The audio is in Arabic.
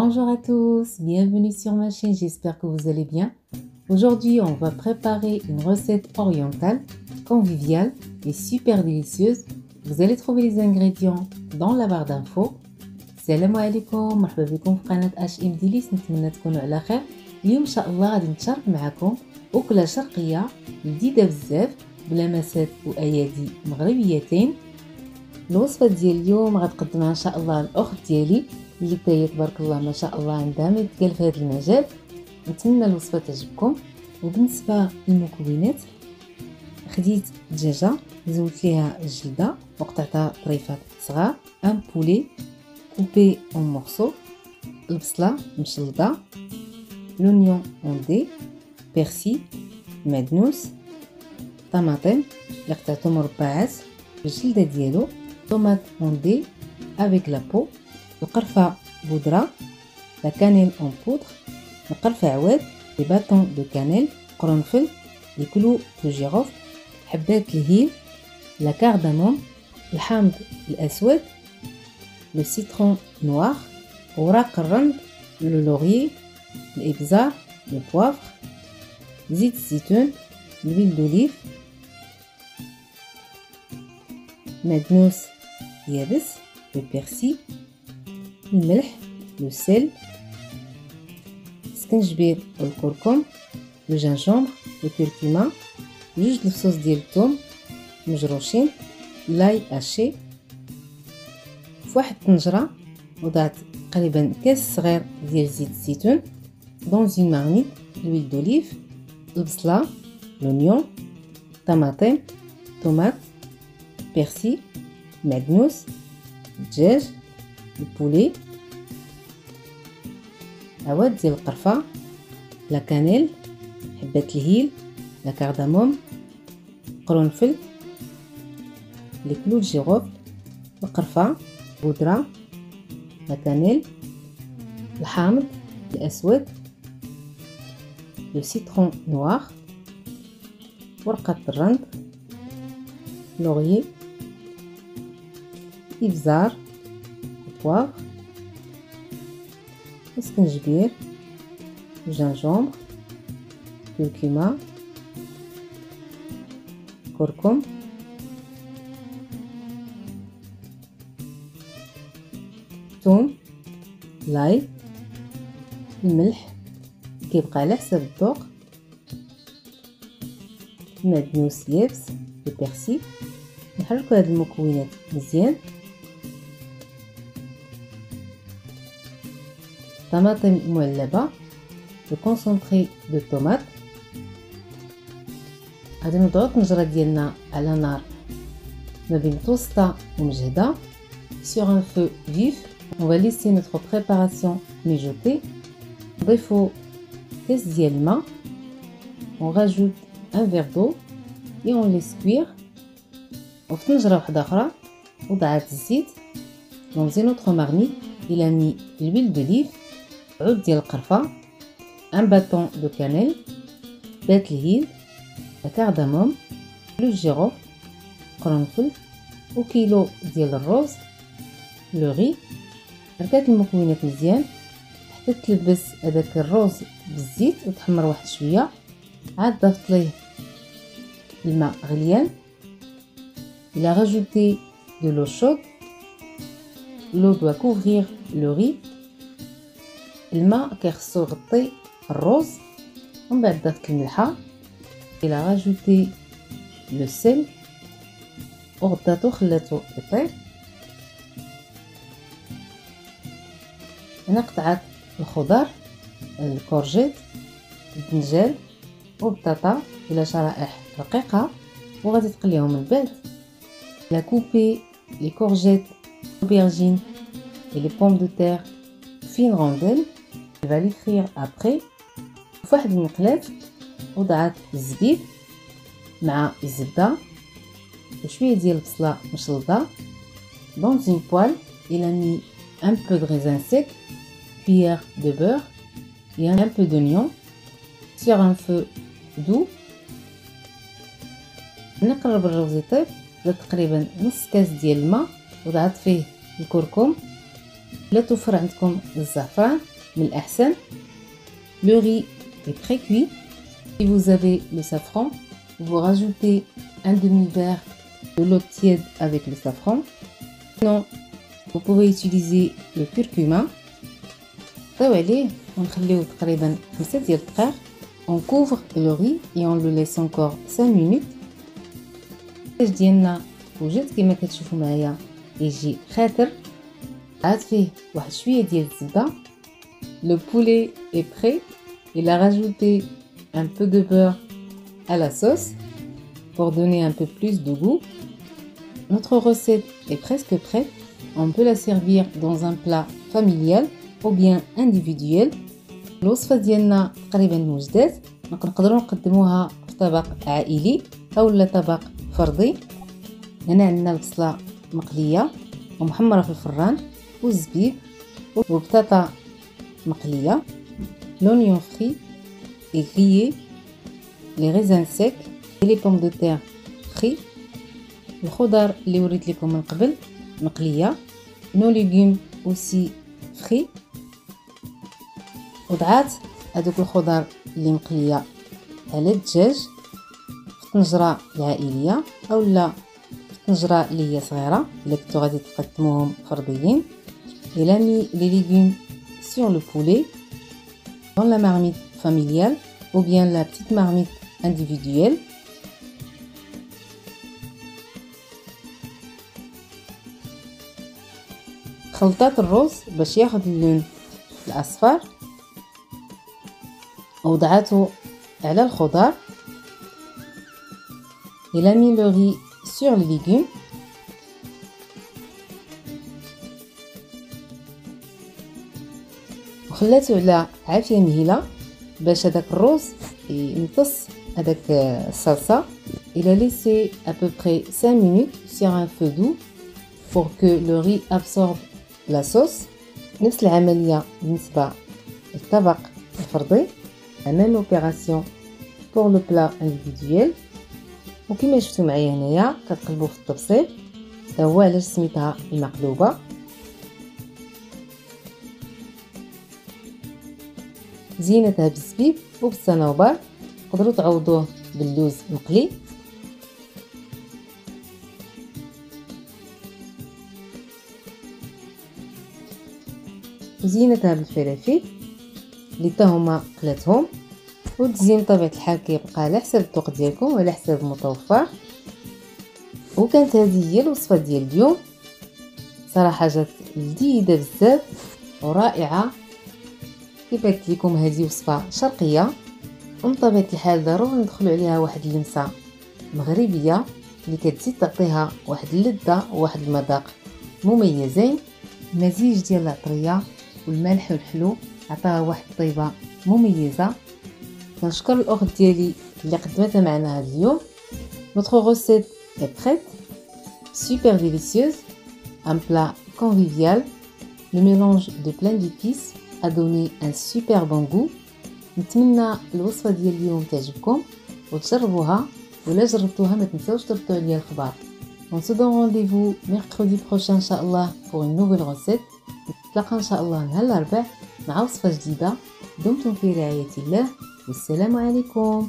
Bonjour à tous, bienvenue sur ma chaîne, j'espère que vous allez bien. Aujourd'hui, on va préparer une recette orientale, conviviale et super délicieuse. Vous allez trouver les ingrédients dans la barre d'infos. السلام عليكم، مرحبا بكم في قناة HM ديليس. نتمنى تكونوا على خير. اليوم ان شاء الله غادي نتشارك معكم أكلة شرقية جديدة بزاف بلمسات وأيادي مغربيتين. الوصفة ديال اليوم غتقدمها ان شاء الله الاخت ديالي اللي هي تبارك الله ما شاء الله عندها ما يتقال في هذا المجال. نتمنى الوصفة تعجبكم. وبالنسبة للمكونات، خديت دجاجة زولت ليها الجلدة وقطعتها طريفات صغار، ان بولي coupé en morceaux، البصلة مشلضة، l'oignon ondé، بيرسي، مدنوس، طماطم اللي قطعتهم مربعات بالجلدة ديالو، طوماط اوندي avec la peau، القرفة بودرة، لا كانيل اون بودر، القرفة عواد، لي باتون دو كانيل، قرنفل، لي كلو دو جيروف، حبات الهيل، لا كارداموم، الحامض الأسود، le citron noir، اوراق الرند، le laurier، الابزار، le poivre، زيت الزيتون، l'huile d'olive، مدنوس يابس، le persil، الملح، le sel، السكنجبير والكركم، le gingembre، le curcuma، جوج الفصوص ديال الثوم مجروشين، لاي هاشي. في واحد الطنجرة وضعت تقريبا كاس صغير ديال زيت الزيتون، دون اون مارميت، لويل دوليف، البصلة، لونيون، طماطم، طوماط، بيرسي، معدنوس، الدجاج، البولي، عواد ديال القرفة، لا كانيل، حبات الهيل، لا كارداموم، قرنفل، لي كلو جيروف، القرفة بودرة، لا كانيل، الحامض الأسود، لو سيترون نوار، ورقة الرند، لوريي، إبزار، بواغ، السكنجبير، جانجومبر، كركما، كركم، ثوم، لاي، الملح كيبقى على حساب الذوق، المعدنوس يابس، البيرسي. نحركو هاد المكونات مزيان. طماطم معلبة، لو كونسونطري دو طوماط. غادي نوضعو الطنجرة ديالنا على نار ما بين متوسطة ومجهدة sur un feu vif. On va laisser notre préparation mijoter. نضيفو كاس ديال الماء، on rajoute un verre d'eau et on laisse cuire. وفي طنجرة واحدة أخرى وضعت الزيت. dans une autre marmite il a mis l'huile d'olive، عود ديال القرفة، un bâton de cannelle، بات الهيل، لا كارداموم، لو جيروف، قرنفل، وكيلو ديال الروز، لو غي. حركات المكونات مزيان حتى تلبس هذاك الروز بالزيت وتحمر واحد شويه. عاد ضفت ليه الماء غليان. Il a rajouté de l'eau chaude. L'eau doit couvrir le riz. الماء كيخصو يغطي الروز. ومن بعد ضفت الملحه. Il a rajouté le sel وغطاتو خلاتو يطيب. هنا قطعت الخضر، الكورجيت، البنجال والبطاطا الى شرائح رقيقه وغادي تقليهم من بعد. لا كوبي لي كورجيت، aubergines et les pommes de terre fines rondelles. Il va les frire après. في واحد المقلاة وضعت الزبيب مع الزبده وشويه ديال البصله مشلضه. dans une poêle il a mis un peu de raisin sec، cuillère de beurre et un peu d'oignon sur un feu doux. نقرب الرز يطيب، درت تقريبا نص كاس ديال الماء وضعت فيه الكركم، لا توفر عندكم الزعفران من الأحسن. Le riz est pré-cuit. Si vous avez le safran, vous rajoutez un demi-verre de l'eau tiède avec le safran. Sinon, vous pouvez utiliser le curcuma. طيب عليه ونخليه تقريبا 5 ديال الدقائق. On couvre le riz et on le laisse encore 5 minutes. الدجاج ديالنا وجد كما كتشوفوا معايا يجي خاتر، عاد فيه واحد شويه ديال الزبده. Le poulet est prêt. Il a rajouté un peu de beurre à la sauce pour donner un peu plus de goût. Notre recette est presque prête. On peut la servir dans un plat familial ou bien individuel. الوصفه ديالنا تقريبا وجدات، نقدروا نقدموها في طبق عائلي او لا طبق فردي. هنا عندنا البصله مقليه ومحمره في الفران والزبيب وبطاطا مقليه، l'oignon frit et grillé, les raisins secs et les pommes de terre frits. الخضر اللي وريت لكم من قبل مقليه، nos légumes aussi frits. وضعات هذوك الخضر اللي مقليه على الدجاج في الطنجره العائليه او لا في الطنجره اللي هي صغيره الا كنتو غادي تقدموهم فرديين. Il a mis les légumes sur le poulet dans la marmite familiale ou bien la petite marmite individuelle. خلطات الرز باش ياخذ اللون الاصفر وضعته على الخضار. Il a mis le riz sur les légumes. وخلاته على عافية مهيلة باش هذاك الرز يمتص هذاك الصلصة. Il a laissé à peu près 5 minutes sur un feu doux pour que le riz absorbe la sauce. نفس العملية بالنسبة للطبق الفردي. La même opération pour le plat individuel. وكما شفتوا معايا هنايا كتقلبوا في التبسيط، هذا هو علاش سميتها المقلوبة. زينتها بالزبيب وبالصنوبر، تقدروا تعوضوه باللوز مقلي. وزينتها بالفلافل اللي تا هما قلاتهم. والتزيين بطبيعه الحال كيبقى على حسب الذوق ديالكم وعلى حسب المتوفر. وكانت هذه هي الوصفه ديال اليوم، صراحه جات لذيذه بزاف ورائعه. كيف قلت لكم هذه وصفه شرقيه ومن طبيعه الحال ضروري ندخلوا عليها واحد اللمسه مغربيه اللي كتزيد تعطيها واحد اللذه وواحد المذاق مميزين. مزيج ديال العطريه والملح والحلو عطاها واحد الطيبه مميزه. كنشكر الاخت ديالي اللي قدمتها معنا هذا اليوم. Notre recette est prête, super délicieuse, un plat convivial. Le mélange de plein d'épices a donné un super bon goût. نتمنى الوصفه ديال اليوم تعجبكم وتجربوها، ولا جربتوها ما تنساوش تردوا عليا الخبر. On se donne rendez-vous mercredi prochain إن شاء الله pour une nouvelle recette. نتلاقى إن شاء الله نهار الأربعاء مع وصفة جديدة. دمتم في رعاية الله والسلام عليكم.